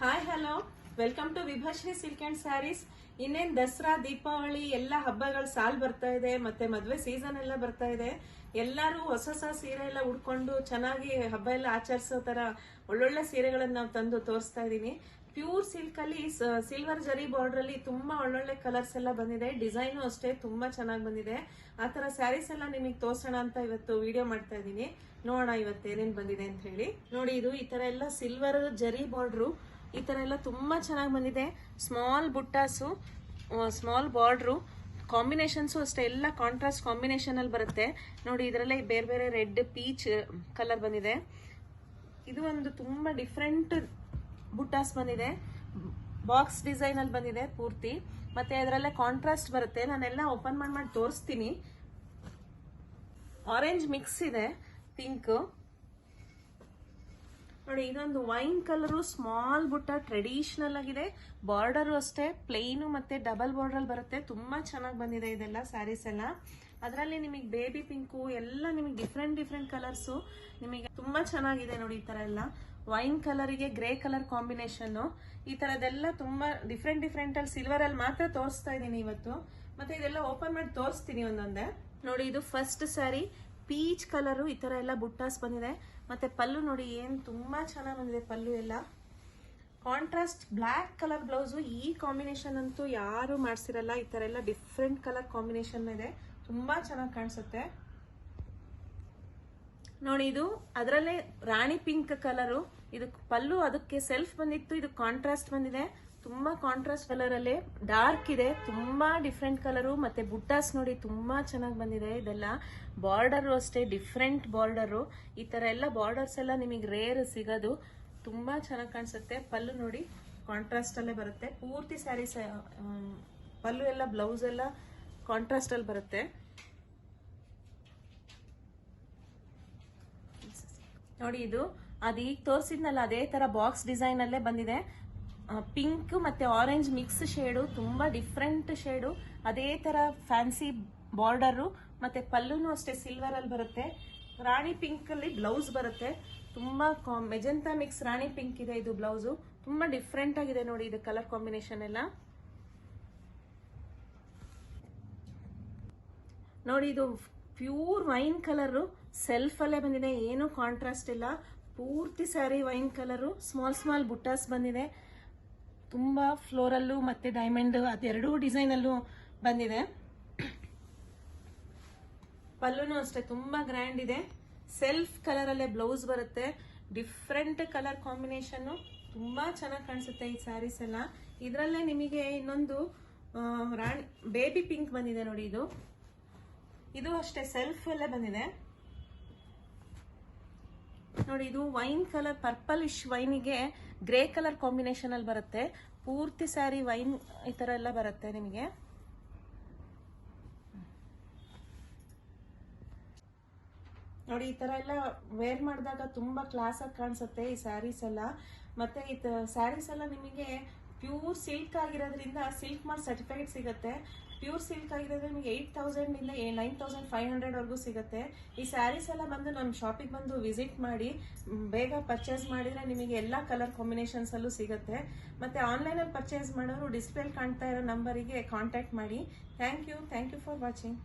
Hi hello, welcome to Vibhashree silk and sarees. ಇನ್ನೇನ್ ದಸರಾ, ದೀಪಾವಳಿ ಎಲ್ಲ ಹಬ್ಬಗಳು ಸಾಲ್ ಬರ್ತಾ ಇದೆ, ಮತ್ತೆ ಮದ್ವೆ ಸೀಸನ್ ಎಲ್ಲ ಬರ್ತಾ ಇದೆ. ಎಲ್ಲರೂ ಹೊಸ ಹೊಸ ಸೀರೆ ಎಲ್ಲ ಉಡ್ಕೊಂಡು ಚೆನ್ನಾಗಿ ಹಬ್ಬ ಎಲ್ಲ ಆಚರಿಸೋ ತರ ಒಳ್ಳೊಳ್ಳೆ ಸೀರೆಗಳನ್ನ ನಾವು ತಂದು ತೋರಿಸ್ತಾ ಇದೀನಿ. ಪ್ಯೂರ್ ಸಿಲ್ಕ್ ಅಲ್ಲಿ ಸಿಲ್ವರ್ ಜರಿ ಬಾರ್ಡರ್ ಅಲ್ಲಿ ತುಂಬಾ ಒಳ್ಳೊಳ್ಳೆ ಕಲರ್ಸ್ ಎಲ್ಲ ಬಂದಿದೆ. ಡಿಸೈನು ಅಷ್ಟೇ ತುಂಬಾ ಚೆನ್ನಾಗಿ ಬಂದಿದೆ. ಆ ತರ ಸ್ಯಾರೀಸ್ ಎಲ್ಲ ನಿಮಗೆ ತೋರ್ಸೋಣ ಅಂತ ಇವತ್ತು ವಿಡಿಯೋ ಮಾಡ್ತಾ ಇದೀನಿ. ನೋಡೋಣ ಇವತ್ತು ಏನೇನ್ ಬಂದಿದೆ ಅಂತ ಹೇಳಿ. ನೋಡಿ, ಇದು ಈ ತರ ಎಲ್ಲ ಸಿಲ್ವರ್ ಜರಿ ಬಾರ್ಡ್ರು ಈ ತರ ಎಲ್ಲ ತುಂಬಾ ಚೆನ್ನಾಗಿ ಬಂದಿದೆ. ಸ್ಮಾಲ್ ಬುಟ್ಟಾಸು, ಸ್ಮಾಲ್ ಬಾರ್ಡ್ರು, ಕಾಂಬಿನೇಷನ್ಸು ಅಷ್ಟೇ ಎಲ್ಲ ಕಾಂಟ್ರಾಸ್ಟ್ ಕಾಂಬಿನೇಷನ್ ಅಲ್ಲಿ ಬರುತ್ತೆ. ನೋಡಿ, ಇದರಲ್ಲೇ ಬೇರೆ ಬೇರೆ ರೆಡ್, ಪೀಚ್ ಕಲರ್ ಬಂದಿದೆ. ಇದು ಒಂದು ತುಂಬಾ ಡಿಫ್ರೆಂಟ್ ಬುಟ್ಟಾಸ್ ಬಂದಿದೆ. ಬಾಕ್ಸ್ ಡಿಸೈನ್ ಅಲ್ಲಿ ಬಂದಿದೆ ಪೂರ್ತಿ. ಮತ್ತೆ ಅದರಲ್ಲೇ ಕಾಂಟ್ರಾಸ್ಟ್ ಬರುತ್ತೆ. ನಾನೆಲ್ಲ ಓಪನ್ ಮಾಡಿ ತೋರಿಸ್ತೀನಿ. ಆರೆಂಜ್ ಮಿಕ್ಸ್ ಇದೆ, ಪಿಂಕ್. ನೋಡಿ, ಇದೊಂದು ವೈನ್ ಕಲರು ಸ್ಮಾಲ್ ಬುಟ್ಟ, ಟ್ರೆಡಿಷನಲ್ ಆಗಿದೆ. ಬಾರ್ಡರ್ ಅಷ್ಟೇ ಪ್ಲೈನು ಮತ್ತೆ ಡಬಲ್ ಬಾರ್ಡರ್ ಅಲ್ಲಿ ಬರುತ್ತೆ. ತುಂಬಾ ಚೆನ್ನಾಗಿ ಬಂದಿದೆ ಇದೆಲ್ಲ ಸ್ಯಾರೀಸ್ ಎಲ್ಲ. ಅದರಲ್ಲಿ ನಿಮಗೆ ಬೇಬಿ ಪಿಂಕು ಎಲ್ಲ ನಿಮಗೆ ಡಿಫ್ರೆಂಟ್ ಕಲರ್ಸ್ ನಿಮಗೆ ತುಂಬಾ ಚೆನ್ನಾಗಿದೆ. ನೋಡಿ, ಈ ತರ ಎಲ್ಲ ವೈನ್ ಕಲರ್ಗೆ ಗ್ರೇ ಕಲರ್ ಕಾಂಬಿನೇಷನ್, ಈ ತರದೆಲ್ಲ ತುಂಬಾ ಡಿಫ್ರೆಂಟ್ ಅಲ್ಲಿ ಸಿಲ್ವರ್ ಅಲ್ಲಿ ಮಾತ್ರ ತೋರಿಸ್ತಾ ಇದೀನಿ ಇವತ್ತು. ಮತ್ತೆ ಇದೆಲ್ಲ ಓಪನ್ ಮಾಡಿ ತೋರಿಸ್ತೀನಿ ಒಂದೊಂದೇ. ನೋಡಿ, ಇದು ಫಸ್ಟ್ ಸ್ಯಾರಿ ಪೀಚ್ ಕಲರು, ಈ ತರ ಎಲ್ಲ ಬುಟ್ಟಾಸ್ ಬಂದಿದೆ. ಮತ್ತೆ ಪಲ್ಲು ನೋಡಿ ಏನ್ ತುಂಬಾ ಚೆನ್ನಾಗಿ ಬಂದಿದೆ. ಪಲ್ಲು ಎಲ್ಲ ಕಾಂಟ್ರಾಸ್ಟ್ ಬ್ಲಾಕ್ ಕಲರ್ ಬ್ಲೌಸು. ಈ ಕಾಂಬಿನೇಷನ್ ಅಂತೂ ಯಾರು ಮಾಡ್ಸಿರಲ್ಲ. ಈ ತರ ಎಲ್ಲ ಡಿಫ್ರೆಂಟ್ ಕಲರ್ ಕಾಂಬಿನೇಷನ್ ಇದೆ, ತುಂಬಾ ಚೆನ್ನಾಗಿ ಕಾಣಿಸುತ್ತೆ. ನೋಡಿ, ಇದು ಅದರಲ್ಲೇ ರಾಣಿ ಪಿಂಕ್ ಕಲರು. ಇದು ಪಲ್ಲು ಅದಕ್ಕೆ ಸೆಲ್ಫ್ ಬಂದಿತ್ತು, ಇದು ಕಾಂಟ್ರಾಸ್ಟ್ ಬಂದಿದೆ. ತುಂಬಾ ಕಾಂಟ್ರಾಸ್ಟ್ ಕಲರ್ ಅಲ್ಲೇ ಡಾರ್ಕ್ ಇದೆ, ತುಂಬಾ ಡಿಫ್ರೆಂಟ್ ಕಲರು. ಮತ್ತೆ ಬುಟ್ಟಾಸ್ ನೋಡಿ ತುಂಬಾ ಚೆನ್ನಾಗಿ ಬಂದಿದೆ. ಇದೆಲ್ಲ ಬಾರ್ಡರ್ ಅಷ್ಟೇ ಡಿಫ್ರೆಂಟ್ ಬಾರ್ಡರು. ಈ ತರ ಎಲ್ಲ ಬಾರ್ಡರ್ಸ್ ಎಲ್ಲ ನಿಮಗೆ ರೇರ್ ಸಿಗೋದು. ತುಂಬಾ ಚೆನ್ನಾಗಿ ಕಾಣಿಸುತ್ತೆ. ಪಲ್ಲು ನೋಡಿ ಕಾಂಟ್ರಾಸ್ಟ್ ಅಲ್ಲೇ ಬರುತ್ತೆ ಪೂರ್ತಿ ಸ್ಯಾರೀಸ್. ಪಲ್ಲು ಎಲ್ಲ ಬ್ಲೌಸ್ ಎಲ್ಲ ಕಾಂಟ್ರಾಸ್ಟ್ ಅಲ್ಲಿ ಬರುತ್ತೆ. ನೋಡಿ, ಇದು ಅದು ಈಗ ತೋರಿಸಿದ್ನಲ್ಲ ಅದೇ ತರ ಬಾಕ್ಸ್ ಡಿಸೈನ್ ಅಲ್ಲೇ ಬಂದಿದೆ. ಪಿಂಕ್ ಮತ್ತೆ ಆರೆಂಜ್ ಮಿಕ್ಸ್ ಶೇಡು, ತುಂಬಾ ಡಿಫ್ರೆಂಟ್ ಶೇಡು. ಅದೇ ತರ ಫ್ಯಾನ್ಸಿ ಬಾರ್ಡರು. ಮತ್ತೆ ಪಲ್ಲುನು ಅಷ್ಟೇ ಸಿಲ್ವರ್ ಅಲ್ಲಿ ಬರುತ್ತೆ. ರಾಣಿ ಪಿಂಕ್ ಅಲ್ಲಿ ಬ್ಲೌಸ್ ಬರುತ್ತೆ. ತುಂಬಾ ಮೆಜೆಂಟಾ ಮಿಕ್ಸ್ ರಾಣಿ ಪಿಂಕ್ ಇದೆ ಇದು ಬ್ಲೌಸು. ತುಂಬಾ ಡಿಫ್ರೆಂಟ್ ಆಗಿದೆ ನೋಡಿ ಇದು ಕಲರ್ ಕಾಂಬಿನೇಷನ್ ಎಲ್ಲ. ನೋಡಿ, ಇದು ಪ್ಯೂರ್ ವೈನ್ ಕಲರ್ ಸೆಲ್ಫ್ ಅಲ್ಲೇ ಬಂದಿದೆ, ಏನು ಕಾಂಟ್ರಾಸ್ಟ್ ಇಲ್ಲ. ಪೂರ್ತಿ ಸ್ಯಾರಿ ವೈನ್ ಕಲರು, ಸ್ಮಾಲ್ ಬುಟ್ಟಾಸ್ ಬಂದಿದೆ. ತುಂಬಾ ಫ್ಲೋರಲ್ಲು ಮತ್ತೆ ಡೈಮಂಡ್ ಅದೆರಡೂ ಡಿಸೈನ್ ಅಲ್ಲೂ ಬಂದಿದೆ. ಪಲ್ಲುನು ಅಷ್ಟೇ ತುಂಬಾ ಗ್ರ್ಯಾಂಡ್ ಇದೆ. ಸೆಲ್ಫ್ ಕಲರ್ ಅಲ್ಲೇ ಬ್ಲೌಸ್ ಬರುತ್ತೆ. ಡಿಫ್ರೆಂಟ್ ಕಲರ್ ಕಾಂಬಿನೇಷನ್, ತುಂಬಾ ಚೆನ್ನಾಗಿ ಕಾಣಿಸುತ್ತೆ ಈ ಸ್ಯಾರೀಸ್ ಎಲ್ಲ. ಇದರಲ್ಲೇ ನಿಮಗೆ ಇನ್ನೊಂದು ರಾಣಿ ಬೇಬಿ ಪಿಂಕ್ ಬಂದಿದೆ ನೋಡಿ. ಇದು ಅಷ್ಟೇ ಸೆಲ್ಫ್ ಅಲ್ಲೇ ಬಂದಿದೆ. ನೋಡಿ, ಇದು ವೈನ್ ಕಲರ್, ಪರ್ಪಲ್ ಇಶ್ ವೈನಿಗೆ ಗ್ರೇ ಕಲರ್ ಕಾಂಬಿನೇಷನ್ ಅಲ್ಲಿ ಬರುತ್ತೆ. ಪೂರ್ತಿ ಸ್ಯಾರಿ ವೈನ್ ಈ ತರ ಎಲ್ಲ ಬರುತ್ತೆ ನಿಮಗೆ. ನೋಡಿ, ಈ ತರ ಎಲ್ಲ ವೇರ್ ಮಾಡಿದಾಗ ತುಂಬಾ ಕ್ಲಾಸ್ ಆಗಿ ಕಾಣಿಸುತ್ತೆ ಈ ಸ್ಯಾರೀಸ್ ಎಲ್ಲ. ಮತ್ತೆ ಈ ಸ್ಯಾರೀಸ್ ಎಲ್ಲ ನಿಮಗೆ ಪ್ಯೂರ್ ಸಿಲ್ಕ್ ಆಗಿರೋದ್ರಿಂದ ಸಿಲ್ಕ್ ಮಾರ್ಕ್ ಸರ್ಟಿಫಿಕೇಟ್ ಸಿಗುತ್ತೆ. ಪ್ಯೂರ್ ಸಿಲ್ಕ್ ಆಗಿರೋದ್ರೆ ನಿಮಗೆ 8,000 ಇಂದ 9,500 ವರೆಗೂ ಸಿಗುತ್ತೆ. ಈ ಸ್ಯಾರೀಸ್ ಎಲ್ಲ ಬಂದು ನಮ್ಮ ಶಾಪಿಗೆ ಬಂದು ವಿಸಿಟ್ ಮಾಡಿ ಬೇಗ ಪರ್ಚೇಸ್ ಮಾಡಿದ್ರೆ ನಿಮಗೆ ಎಲ್ಲ ಕಲರ್ ಕಾಂಬಿನೇಷನ್ಸ್ ಅಲ್ಲೂ ಸಿಗುತ್ತೆ. ಮತ್ತೆ ಆನ್ಲೈನ್ ಅಲ್ಲಿ ಪರ್ಚೇಸ್ ಮಾಡೋರು ಡಿಸ್ಪ್ಲೇ ಕಾಣ್ತಾ ಇರೋ ನಂಬರಿಗೆ ಕಾಂಟ್ಯಾಕ್ಟ್ ಮಾಡಿ. Thank you for watching.